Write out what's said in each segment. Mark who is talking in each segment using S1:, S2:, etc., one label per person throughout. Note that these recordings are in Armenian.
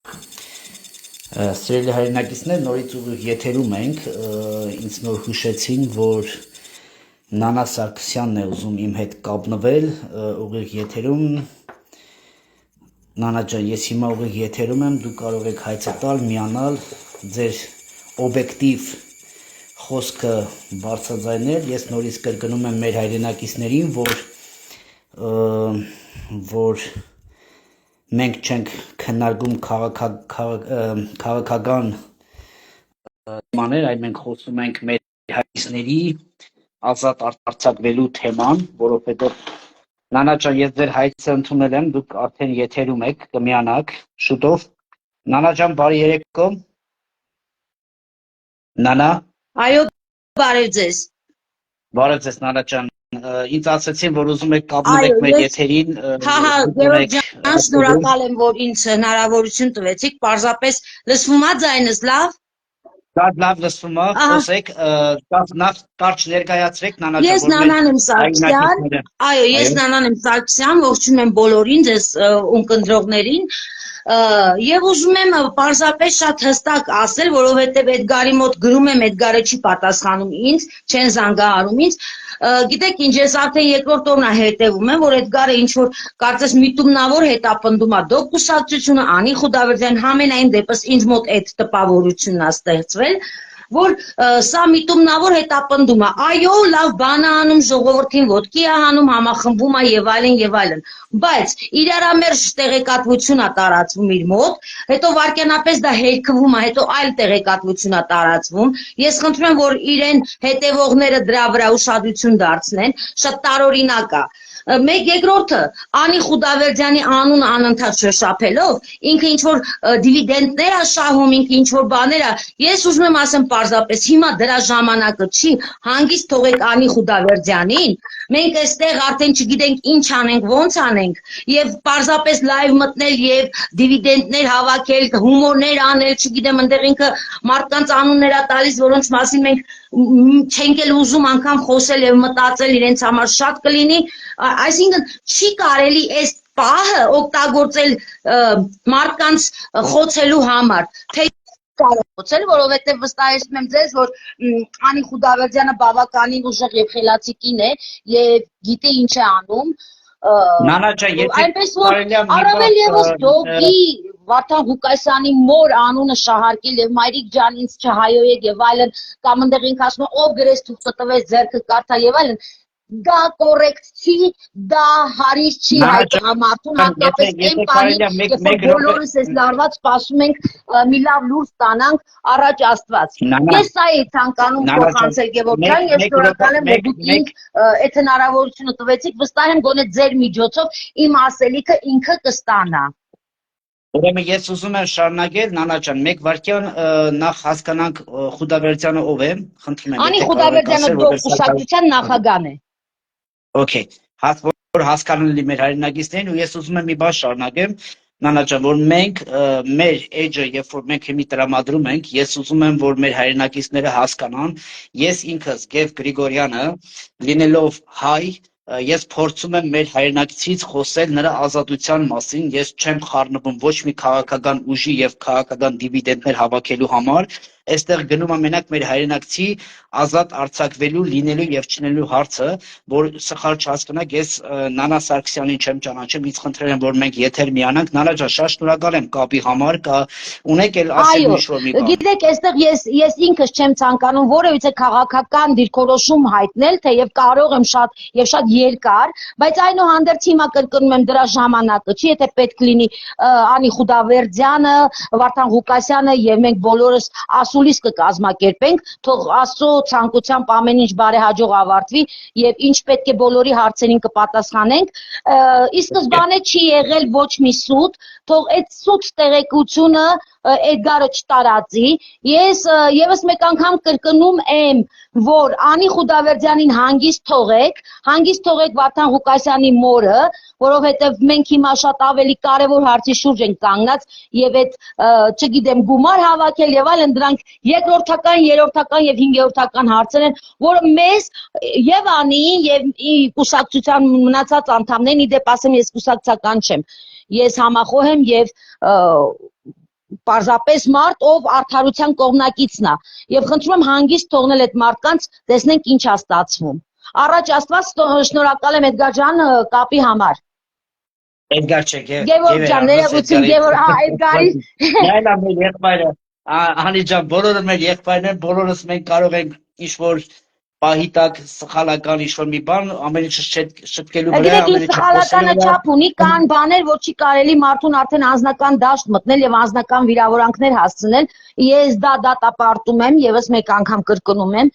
S1: Սիրելի հայրենակիցներ, նորից ուղիղ եթերում ենք, ինձ նոր հուշեցին, որ Նանա Սարգսյանն է ուզում իմ հետ կապնվել, ուղիղ եթերում, Նանա ջան, ես հիմա ուղիղ եթերում եմ, դուք կարող եք հայցը տալ, միանալ, ձեր օբյեկտիվ խոսքը բարձրաձայնել, ես նորից կրկնում եմ մեր հայրենակիցներին, որ մենք չենք քննարկում քաղաքական թեմաներ, այլ մենք խոսում ենք մեր հայրենիքների ազատ արձակվելու թեման, որովհետև Նանա ջան, ես ձեր հայցը ընդունել եմ, դուք արդեն եթերում եք, կմիանաք շուտով։ Նանա ջան, բարի երեկո։ Նանա։
S2: Այո, բարև ձեզ։
S1: Բարև ձեզ, Նանա ջան։ Ինձ ասացին, որ ուզում եք կապնվեք մեր եթերին։
S2: Հա, Գևորգ ջան, շնորհակալ եմ, որ ինձ հնարավորություն տվեցիք, պարզապես լսվում է ձայնս լավ։
S1: Լավ լսվում է, խոսեք, նախ կարճ ներկայացրեք Նանա ջան,
S2: Ես Նանան եմ Սարգսյան, այո, ես Նանան եմ Սարգսյան, ողջունում եմ բոլորին, ձեզ ունկնդրողներին, եւ ուզում եմ պարզապես շատ հստակ ասել, որովհետեւ Էդգարի մոտ գրում եմ, Էդգարը չի պատասխանում ինձ, չեն զանգահարում ինձ, գիտեք ինչ, ես արդեն երկրորդ օրն հետևում եմ, որ Էդգարը ինչ որ կարծես միտումնավոր հետապնդում է դոկ կուսակցությունը, Անի Խուդավերդյան, համենայն դեպս ինձ մոտ այդ տպավորությունն է ստեղծվել, որ սա միտումնավոր հետապնդում է, այո, լավ բան է անում, ժողովրդին ոտքի է հանում, համախմբում է եւ այլն, բայց իրարամերժ տեղեկատվություն է տարածվում իր մոտ, հետո վարքյանապես դա հերքվում է, հետո այլ տեղեկատվություն է տարածվում, ես խնդրում եմ, որ իրեն հետևողները դրա վրա ուշադրություն դարձնեն, շատ տարօրինակ է։ Մեկ երկրորդը Անի Խուդավերդյանի անունը անընդհատ շոշափելով, ինքը ինչ որ դիվիդենդներ է շահում, ինքը ինչ որ բաներ է, ես ուզում եմ ասեմ պարզապես հիմա դրա ժամանակը չի, հանգիստ թողեք Անի Խուդավերդյանին, մենք այստեղ արդեն չգիտենք ինչ անենք, ոնց անենք, եւ պարզապես լայվ մտնել եւ դիվիդենդներ հավաքել, հումորներ անել, չգիտեմ, այնտեղ ինքը մարդկանց անուններ է տալիս, որոնց մասին մենք չենք էլ ուզում անգամ խոսել եւ մտածել, իրենց համար շատ կլինի, այսինքն չի կարելի այս պահը օգտագործել մարդկանց խոցելու համար, թե կարողացել, որովհետև վստահեցնում եմ ձեզ, որ Անի Խուդավերդյանը բավականին ուժեղ եւ խելացի կին է եւ գիտե ինչ է անում։
S1: Նանա ջան,
S2: այնպես որ առավել եւս դոգի Վարդան Ղուկասյանի մոր անունը շահարկել եւ Մայրիկ ջան ինձ չհայոյեք եւ այլն, կամ այնտեղ ինքը ասում է ով գրես թուղթը տվեց ձեռքը կարդա եւ այլն, դա կոռեկտ չի, դա հարիր չի մարդուն, հատկապես այն բանի, երբ որ բոլորս այս լարված սպասում ենք մի լավ լուր ստանանք առաջ Աստված։ Ես սա էի ցանկանում փոխանցել Գևորգ ջան, ես շնորհակալ եմ, որ դուք ինձ այդ հնարավորությունը տվեցիք, վստահ եմ գոնե ձեր միջոցով իմ ասելիքը ինքը կստանա։
S1: Ուրեմն ես ուզում եմ շարունակել, Նանա ջան, մեկ վարքյան նախ հասկանանք Խուդավերդյանը ով է, խնդրում եմ։
S2: Անի Խուդավերդյանը դոկ կուսակցության նախագահն է։
S1: Okay, որ հասկանալի լինի մեր հայրենակիցներին ու ես ուզում եմ մի բան շարունակեմ, Նանա ջան, որ մենք մեր էջը, երբ որ մենք հիմի տրամադրում ենք, ես ուզում եմ, որ մեր հայրենակիցները հասկանան, ես ինքս Գև Գրիգորյանը, լինելով հայ, ես փորձում եմ մեր հայրենակիցից խոսել նրա ազատության մասին, ես չեմ խառնվում ոչ մի քաղաքական ուժի եւ քաղաքական դիվիդենդներ հավաքելու համար, այստեղ գնում է մենակ մեր հայրենակցի ազատ արձակվելու, լինելու եւ չնելու հարցը, որ սխալ չհասկանաք, ես Նանա Սարգսյանին չեմ ճանաչում, ինձ խնդրել եմ, որ մենք եթեր միանանք, Նանա ջան, շատ շնորհակալ եմ կապի համար, ունեք էլ ասել ինչ-որ մի բան։
S2: Գիտեք, այստեղ ես ինքս չեմ ցանկանում որևիցե քաղաքական դիրքորոշում հայտնել, թեև կարող եմ շատ երկար, բայց այնուհանդերձ հիմա կրկնում եմ դրա ժամանակը չի, եթե պետք լինի Անի Խուդավերդյանը, Վարդան Ղուկասյանը եւ մենք բոլորս ասուլիս կկազմակերպենք, թող Աստծո ցանկությամբ ամեն ինչ բարեհաջող ավարտվի եւ ինչ պետք է բոլորի հարցերին կպատասխանենք, ի սկզբանե չի եղել ոչ մի սուտ, թող այդ սուտ տեղեկությունը Էդգարը չտարածի, ես եւս մեկ անգամ կրկնում եմ, որ Անի Խուդավերդյանին հանգիստ թողեք Վարդան Ղուկասյանի մորը, որովհետեւ մենք հիմա շատ ավելի կարեւոր հարցի շուրջ ենք կանգնած եւ այդ չգիտեմ գումար հավաքել եւ այլն դրանք երկրորդական, երրորդական եւ հինգերորդական հարցեր են, որը մեզ եւ Անիին եւ կուսակցության մնացած անդամներին, իդեպ ասեմ ես կուսակցական չեմ, ես համախոհ եմ եւ պարզապես մարդ, ով արդարության կողմնակիցն է, եւ խնդրում եմ հանգիստ թողնել այդ մարդկանց, տեսնենք ինչ է ստացվում։ Առաջ Աստված, շնորհակալ եմ Էդգար ջան կապի համար։
S1: Էդգար չէ,
S2: Գևորգ ջան, ներողություն, Էդգարի։
S1: Նայլա մեր եղբայրը, Անի ջան, բոլորը մեր եղբայրներ, բոլորս մենք կարող ենք ինչ-որ պահի տակ սխալական ինչ-որ մի բան, ամեն ինչը շտկելու վրա,
S2: ամեն ինչը սխալականը չափ ունի, կան բաներ, որ չի կարելի մարդուն արդեն անձնական դաշտ մտնել եւ անձնական վիրավորանքներ հասցնել։ Ես դա դատապարտում եմ, եւս մեկ անգամ կրկնում եմ։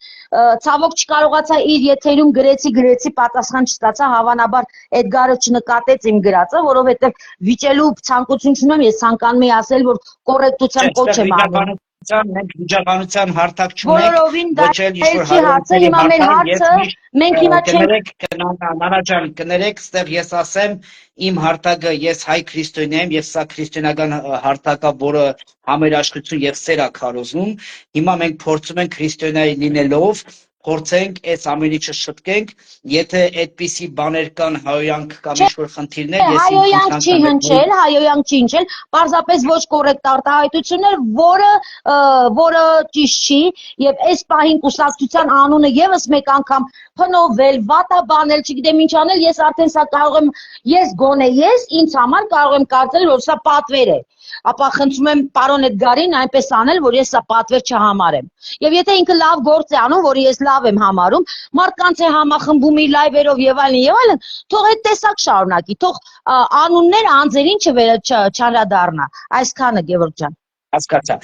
S2: Ցավոք չկարողացա իր եթերում գրեցի, պատասխան չստացա, հավանաբար Էդգարը չնկատեց իմ գրածը, որովհետեւ վիճելու ցանկություն չունեմ, ես ցանկանում եմ ասել, որ կոռեկտության կոչ եմ անում։
S1: Մենք վիճաբանության հարթակ չունենք,
S2: բոլորովին դա չի հարցը, հիմա մեր հարցը, մենք հիմա չենք
S1: Նանաջան, կներեք, ստեղ ես ասեմ, իմ հարթակը ես հայ քրիստոնյա եմ, եւ սա քրիստոնեական հարթակը, որը համերաշխություն եւ սեր է քարոզում, հիմա մենք փորձում ենք քրիստոնյայի լինելով, փորձենք այս ամեն ինչը շտկենք, եթե այդպիսի բաներ կան, հայոյանք կամ ինչ-որ խնդիրներ, ես
S2: հայոյանք չի հնչել, պարզապես ոչ կոռեկտ արտահայտություններ, որը ճիշտ չի, եւ այս պահին կուսակցության անունը եւս մեկ անգամ փնովել, վատաբանել, չգիտեմ ինչ անել, ես արդեն սա կարող եմ, ես ինձ համար կարող եմ կարծել, որ սա պատվեր է, ապա խնդրում եմ պարոն Էդգարին այնպես անել, որ ես սա պատվեր չհամարեմ։ Եվ եթե ինքը լավ գործ է անում, որը ես լավ եմ համարում, մարդկանց է համախմբում իր լայվերով եւ այլն, թող այդ տեսակ շարունակի, թող անուններ անձերին չանդրադառնա։ Այսքանը Գևորգ ջան։
S1: Հասկացա։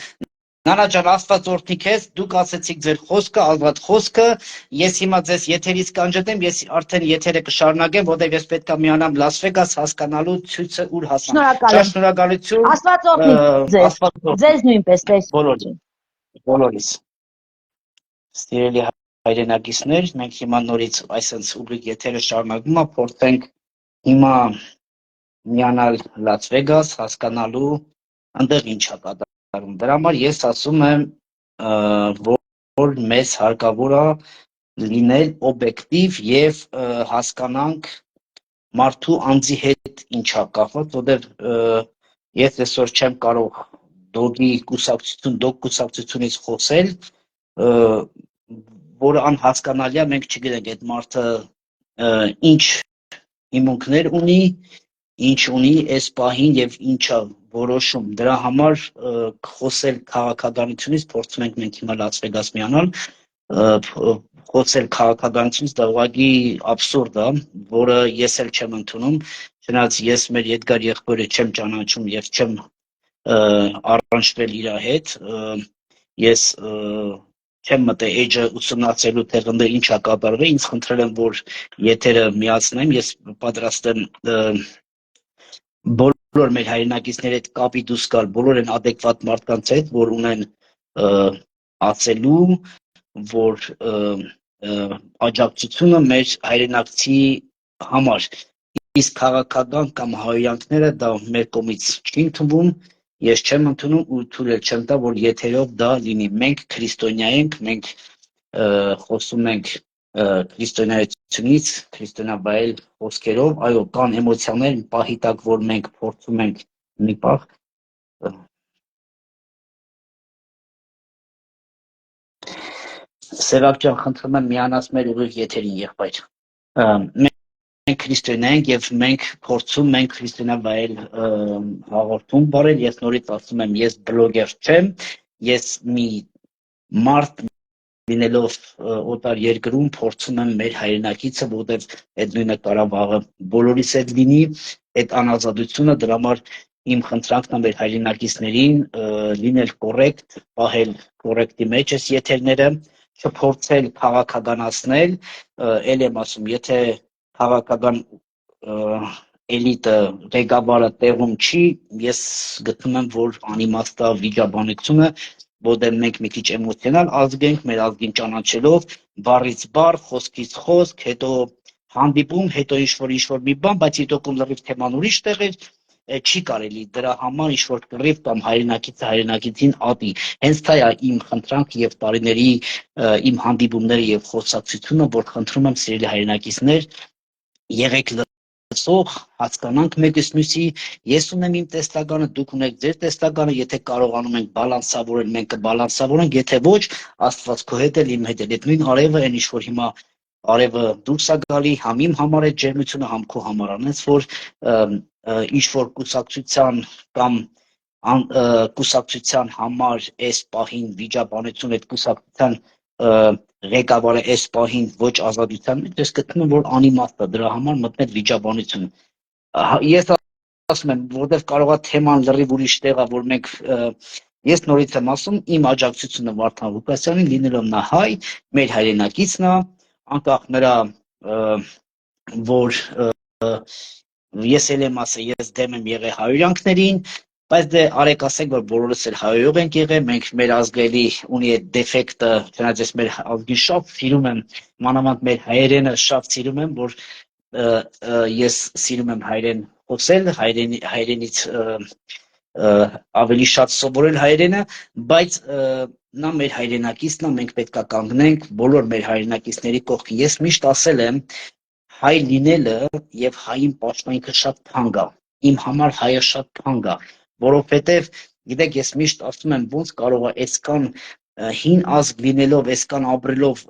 S1: Նանա ջան, Աստված օրհնի քեզ, դուք ասեցիք ձեր խոսքը, ազատ խոսքը, ես հիմա ձեզ եթերից կանջտեմ, ես արդեն եթերը կշարունակեմ, որտեղ ես պետք է միանամ Լաս Վեգաս հասկանալու ցույցը ուր հասնեմ։ Շնորհակալություն։
S2: Աստված օրհնի ձեզ։ Ձեզ նույնպես տես։
S1: Բոլորիս։ Սիրելի հայրենակիցներ, մենք հիմա նորից այսպես ուղիղ եթերը շարունակում ենք, փորձենք հիմա միանալ Լաս Վեգաս հասկանալու այնտեղ ինչ է կատարվում։ Դրա համար ես ասում եմ, որ մեզ հարկավոր է լինել օբյեկտիվ եւ հասկանանք մարդու անձի հետ ինչա կապված, որտեղ ես այսօր չեմ կարող դոկ կուսակցությունից խոսել, որը անհասկանալի է, մենք չգիտենք այդ մարդը ինչ հիմունքներ ունի, ինչ ունի այս պահին եւ ինչա որոշում։ Դրա համար խոսել քաղաքականությունից, փորձում ենք մենք հիմա Լաս Վեգաս միանալ, խոսել քաղաքականությունից դա ուղղակի աբսուրդ է, որը ես էլ չեմ ընդունում, չնայած ես մեր Էդգար եղբորը չեմ ճանաչում եւ չեմ առնչվել իր հետ, ես չեմ մտել էջը ուսումնասիրելու թե ընդ ինչ է կատարվել, ինձ խնդրել եմ, որ եթերը միացնեմ, ես պատրաստ եմ բոլոր մեր հայրենակիցների հետ կապի դուրս գալ, բոլոր են adekvat մարդկանց հետ, որ ունեն ասելու, որ աջակցությունը մեր հայրենակցի համար, իսկ քաղաքական կամ հայոյանքները դա մեր կողմից չի ընդունվում, ես չեմ ընդունում ու թույլ չեմ տա, որ եթերով դա լինի։ Մենք քրիստոնյա ենք, մենք խոսում ենք քրիստոնեությունից, քրիստոնեաբայել խոսքերով, այո, կան էմոցիաներ, պահի տակ, որ մենք փորձում ենք մի պահ Սևակ ջան, խնդրում եմ միանաս մեր ուղիղ եթերին, եղբայր։ Մենք քրիստոնյա ենք եւ մենք փորձում ենք քրիստոնեաբայել հաղորդում բարել, ես նորից ասում եմ, ես բլոգեր չեմ, ես մի մարդ լինելով օտար երկրում փորձում եմ մեր հայրենակիցը, որտեղ այդ նույնը Ղարաբաղը բոլորիս հետ լինի, այդ անազատությունը, դրա համար իմ խնդրանքն է մեր հայրենակիցներին լինել կոռեկտ, պահել կոռեկտի մեջ այս եթերները, չփորձել քաղաքականացնել, ել եմ ասում, եթե քաղաքական էլիտը ղեկավարը տեղում չի, ես գտնում եմ, որ անիմաստ է վիճաբանությունը, որտեղ մենք մի քիչ էմոցիոնալ ազգ ենք, մեր ազգին ճանաչելով, բառից բառ, խոսքից խոսք, հետո հանդիպում, հետո ինչ-որ մի բան, բայց հետո կում լրիվ թեման ուրիշ տեղ է, չի կարելի դրա համար ինչ-որ կռիվ կամ հայրենակիցը հայրենակիցին ատի։ Հենց դա է իմ խնդրանքը եւ տարիների իմ հանդիպումները եւ խոսակցությունը, որ խնդրում եմ սիրելի հայրենակիցներ, եղեք զարգացող, հասկանանք մեկս մյուսի, ես ունեմ իմ տեսլականը, դուք ունեք ձեր տեսլականը, եթե կարողանում ենք բալանսավորել, մենք կբալանսավորենք, եթե ոչ, Աստված քո հետ է, իմ հետ է, այդ նույն արևը, այն ինչ որ հիմա արևը դուրս է գալի, համ իմ համար է ջերմությունը, համ քո համար, անց որ ինչ որ կուսակցության կամ կուսակցության համար այս պահին վիճաբանություն այդ կուսակցության ղեկավարը այս պահին ոչ ազատության մեջ, ես գտնում եմ, որ անիմաստ է դրա համար մտնել վիճաբանություն։ Ես ասում եմ, որտեղ կարող է թեման լրիվ ուրիշ տեղ է, որ մենք ես նորից եմ ասում, իմ աջակցությունը Վարդան Ղուկասյանին, լինելով նա հայ, մեր հայրենակիցն է, անկախ նրա որ ես էլ եմ ասել, ես դեմ եմ եղել հայհոյանքներին, բայց դե արեք ասենք, որ բոլորս էլ հայհոյող ենք եղել, մենք մեր ազգերի ունի այդ դեֆեկտը, չնայած ես մեր ազգին շատ սիրում եմ, մանավանդ մեր հայերենը շատ սիրում եմ, որ ես սիրում եմ հայերեն խոսել, հայերենից ավելի շատ սովորել հայերենը, բայց նա մեր հայրենակիցն է, մենք պետք է կանգնենք բոլոր մեր հայրենակիցների կողքին։ Ես միշտ ասել եմ, հայ լինելը եւ հային պաշտպանքը շատ թանկ է։ Իմ համար հայը շատ թանկ է, որովհետեւ գիտեք, ես միշտ ասում եմ, ոնց կարող է այսքան հին ազգ լինելով, այսքան ապրելով,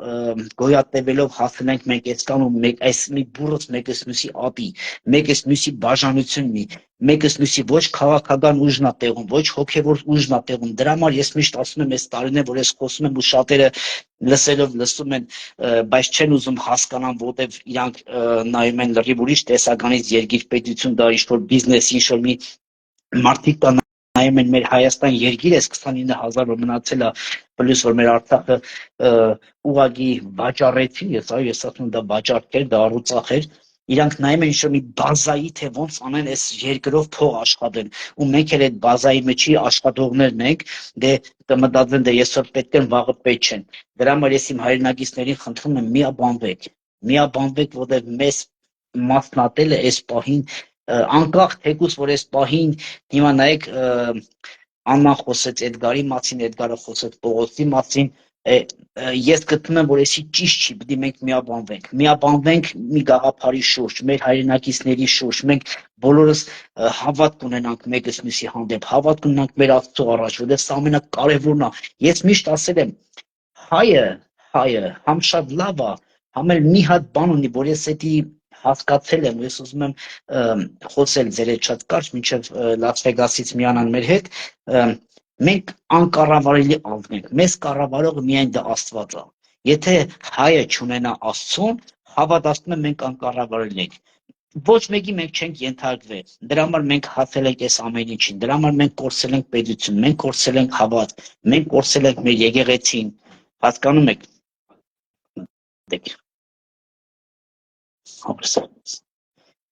S1: գոյատևելով հասնել ենք մենք այսքան ու մեկ այս մի բուրըց մեկս մյուսի ատի, մեկս մյուսի բաժանություն ունի, մեկս մյուսի ոչ քաղաքական ուժն է տեղում, ոչ հոգևոր ուժն է տեղում։ Դրա համար ես միշտ ասում եմ, այս տարիներ, որ ես խոսում եմ ու շատերը լսելով լսում են, բայց չեն ուզում հասկանան, որտեվ իրանք նայում են լրիվ ուրիշ տեսականից երկիր-պետություն, դա ինչ-որ բիզնես, ինչ-որ մի մարդիկ կան նայում են մեր Հայաստան երկիրը, այս 29,000 որ մնացել է, պլյուս որ մեր Արցախը ուղղակի վաճառեցին, ես ասում եմ դա վաճառք էր, դա առուծախ էր, իրանք նայում են ինչ-որ մի բազայի, թե ոնց անեն այս երկրով փող աշխատեն, ու մենք էլ այդ բազայի մեջի աշխատողներն ենք, դե կմտածեն դե այսօր պետք են, վաղը պետք չեն։ Դրա համար ես իմ հայրենակիցներին խնդրում եմ միաբանվեք, որտեղ մեզ մասնատելը այս պահին անկախ թեկուզ որ այս պահին հիմա նայեք Աննան խոսեց Էդգարի մասին, Էդգարը խոսեց Պողոսի մասին, ես գտնում եմ, որ էսի ճիշտ չի, պետք է մենք միաբանվենք մի գաղափարի շուրջ, մեր հայրենակիցների շուրջ, մենք բոլորս հավատք ունենանք մեկս մյուսի հանդեպ, հավատք ունենանք մեր Աստծո առաջ, որտեղ սա ամենակարևորն է։ Ես միշտ ասել եմ, հայը համ շատ լավ է, համ էլ մի հատ բան ունի, որ ես էդի հասկացել եմ, ես ուզում եմ խոսել ձեր հետ շատ կարճ, մինչև Լաս Վեգասից միանան մեր հետ, մենք անկառավարելի ազգ ենք, մեզ կառավարողը միայն դա Աստված է, եթե հայը չունենա Աստծուն, հավատացնում եմ մենք անկառավարելի ենք, ոչ մեկի մենք չենք ենթարկվել, դրա համար մենք հացել ենք այս ամեն ինչին, դրա համար մենք կորցրել ենք պետություն, մենք կորցրել ենք հավատ, մենք կորցրել ենք մեր եկեղեցին, հասկանում եք,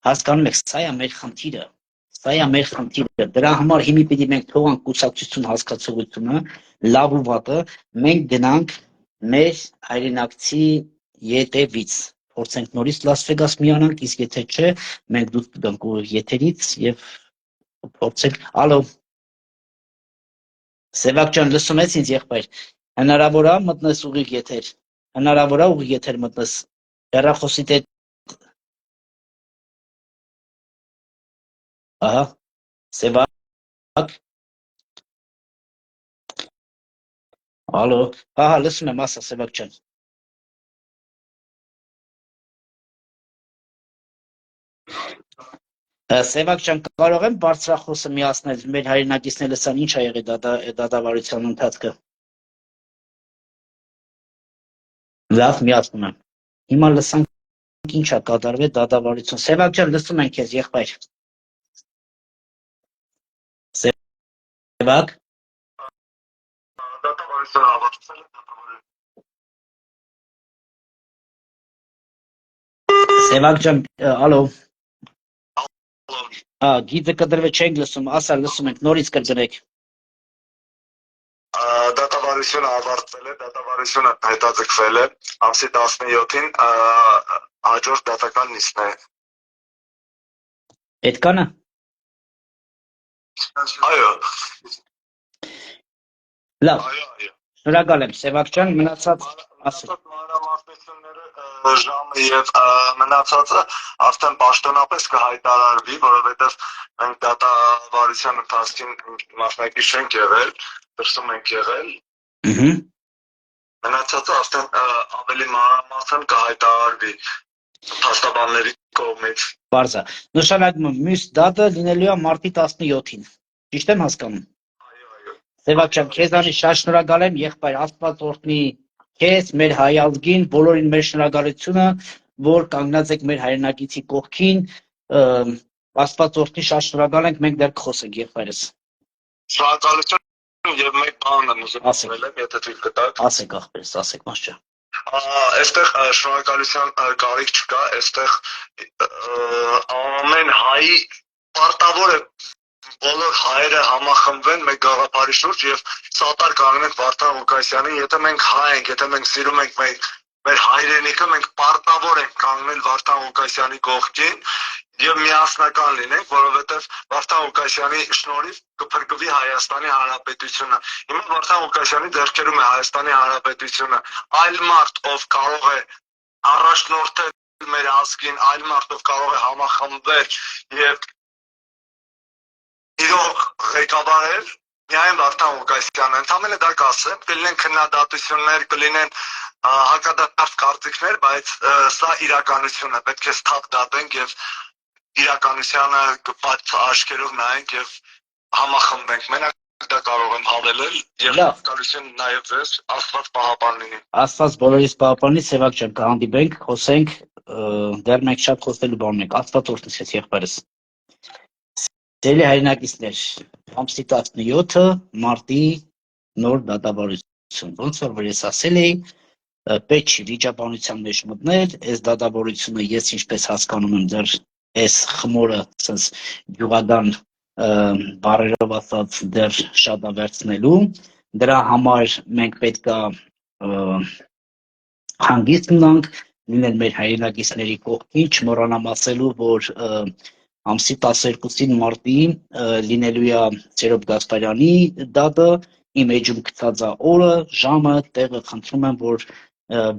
S1: հասկանում եք, սա է մեր խնդիրը, դրա համար հիմի պիտի մենք թողանք կուսակցություն հասկացողությունը, լավ ու վատը, մենք գնանք մեր հայրենակցի ետևից, փորձենք նորից Լաս Վեգաս միանանք, իսկ եթե չէ, մենք դուրս կգանք եթերից եւ փորձենք, ալո, Սևակ ջան, լսում ես ինձ եղբայր, հնարավոր է մտնես ուղիղ եթեր, հնարավոր է ուղիղ եթեր մտնես, հեռախոսիդ հետ Ահա, Սևակ, ալո, ահա, լսում եմ, ասա, Սևակ ջան։ Սևակ ջան, կարող եմ բարձրախոսը միացնել, մեր հայրենակիցները լսան, ինչ ա եղել դատավարության ընթացքը։ Լավ, միացնում եմ։ Հիմա լսանք ինչ ա կատարվել դատավարություն։ Սևակ ջան, լսում ենք քեզ, եղբայր։ Սևակ։
S3: Դատավարությունը ավարտվել է,
S1: Սևակ ջան, ալո։ Գիծը կտրվել չենք լսում, ասա լսում ենք, նորից կրկնեք։
S3: Դատավարությունը ավարտվել է, դատավարությունը հետաձգվել է, ամսի 17-ին հաջորդ դատական նիստն է։
S1: Այդքանը։
S3: Այո։
S1: Լավ։ Շնորհակալ եմ, Սևակ ջան, մնացած ասեք։
S3: Մանրամասնությունները ժամը եւ մնացածը արդեն պաշտոնապես կհայտարարվի, որովհետեւ մենք դատավարության ընթացքին մասնակից չենք եղել, դրսում ենք եղել։ Մնացածը արդեն ավելի մանրամասն կհայտարարվի փաստաբանների կողմից։
S1: Բարձա։ Նշանակում եմ մյուս դատը լինելու է մարտի 17-ին։ Ճիշտ եմ հասկանում։
S3: Այո։
S1: Սևակ ջան, քեզանից շատ շնորհակալ եմ, եղբայր, Աստված օրհնի քեզ, մեր հայ ազգին, բոլորին մեր շնորհակալությունը, որ կանգնած եք մեր հայրենակիցի կողքին, Աստված օրհնի, շատ շնորհակալ ենք, մենք դեռ կխոսենք, եղբայրս։
S3: Շնորհակալություն եւ մեկ բան եմ ուզում ասել, եթե թույլ կտաք։
S1: Ասեք ախպերս, ասեք մաս ջան։
S3: Այստեղ շնորհակալության կարիք չկա, այստեղ ամեն հայ պարտավոր է բոլոր հայերը համախմբվեն մեկ գաղափարի շուրջ եւ սատար կանգնեն Վարդան Ղուկասյանին, եթե մենք հայ ենք, եթե մենք սիրում ենք մեր հայրենիքը, մենք պարտավոր ենք կանգնել Վարդան Ղուկասյանի կողքին եւ միասնական լինենք, որովհետեւ Վարդան Ղուկասյանի շնորհիվ կփրկվի Հայաստանի Հանրապետությունը։ Հիմա Վարդան Ղուկասյանի ձեռքերում է Հայաստանի Հանրապետությունը, այլ մարդ, ով կարող է առաջնորդել մեր ազգին, այլ մարդ, ով կարող է համախմբվել եւ իրոք ղեկավարել միայն Վարդան Ղուկասյանը։ Ընդամենը դա կասեմ, կլինեն քննադատություններ, կլինեն հակադարձ կարծիքներ, բայց սա իրականություն է, պետք է սթափ դատենք եւ իրականությանը բաց աչքերով նայենք եւ համախմբենք։ Մենակ դա կարող եմ հավելել եւ շնորհակալություն նաեւ ձեզ, Աստված պահապան լինի։
S1: Աստված բոլորիս պահապանի, Սևակ ջան, կհանդիպենք, խոսենք, դեռ մենք շատ խոսելու բան ունենք, Աստված օրհնի քեզ, եղբայրս։ Սիրելի հայրենակիցներ, ամսի 17-ը մարտի նոր դատավարություն, ոնց որ ես ասել էի, պետք չի վիճաբանության մեջ մտնել, այս դատավարությունը ես ինչպես հասկանում եմ դեռ այս խմորը sense գյուղական բարերով ասած դեռ շատ է վերցնելու, դրա համար մենք պետք է հանգիստ մնանք, լինել մեր հայրենակիցների կողքին, չմոռանամ ասելու, որ ամսի 12-ին մարտի լինելու է Սերոբ Գասպարյանի դատը, իմ էջում գծած է օրը, ժամը, տեղը, խնդրում եմ, որ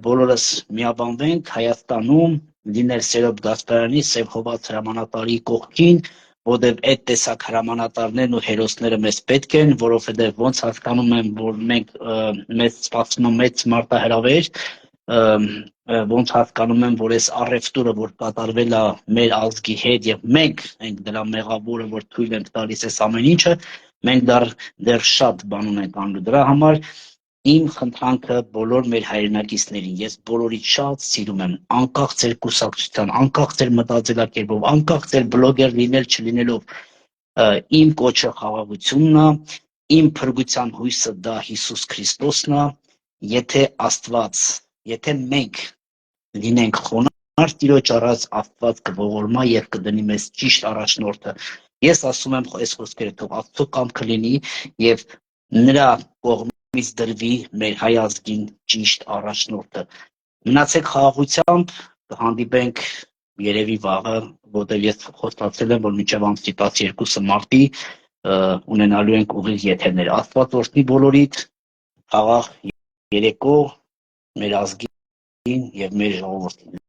S1: բոլորս միաբանվենք Հայաստանում լինել Սերոբ Գասպարյանի Սև Հովաց հրամանատարի կողքին, որտեղ այդ տեսակ հրամանատարներն ու հերոսները մեզ պետք են, որովհետև ոնց հասկանում եմ, որ մեզ սպասում է մեծ մարտահրավեր, ոնց հասկանում եմ, որ այս առևտուրը, որ կատարվել է մեր ազգի հետ եւ մենք ենք դրա մեղավորը, որ թույլ ենք տալիս այս ամեն ինչը, մենք դեռ շատ բան ունենք անելու դրա համար։ Իմ խնդրանքը բոլոր մեր հայրենակիցներին, ես բոլորից շատ սիրում եմ, անկախ ձեր կուսակցության, անկախ ձեր մտածելակերպով, անկախ ձեր բլոգեր լինել չլինելով, իմ կոչը խաղաղությունն է, իմ փրկության հույսը դա Հիսուս Քրիստոսն է, եթե Աստված, եթե մենք լինենք խոնարհ Տիրոջ առած, Աստված կողորմա եւ կդնի մեզ ճիշտ առաջնորդը։ Ես ասում եմ այս խոսքերը թող Աստծո կամքը լինի եւ նրա կողմից դրվի մեր հայ ազգին ճիշտ առաջնորդը։ Մնացեք խաղաղությամբ, կհանդիպենք երևի վաղը, որտեղ ես խոստացել եմ, որ մինչև ամսի 12-ը մարտի ունենալու ենք ուղիղ եթերներ։ Աստված օրհնի բոլորիդ, խաղաղ երեկո մեր ազգին եւ մեր ժողովրդին։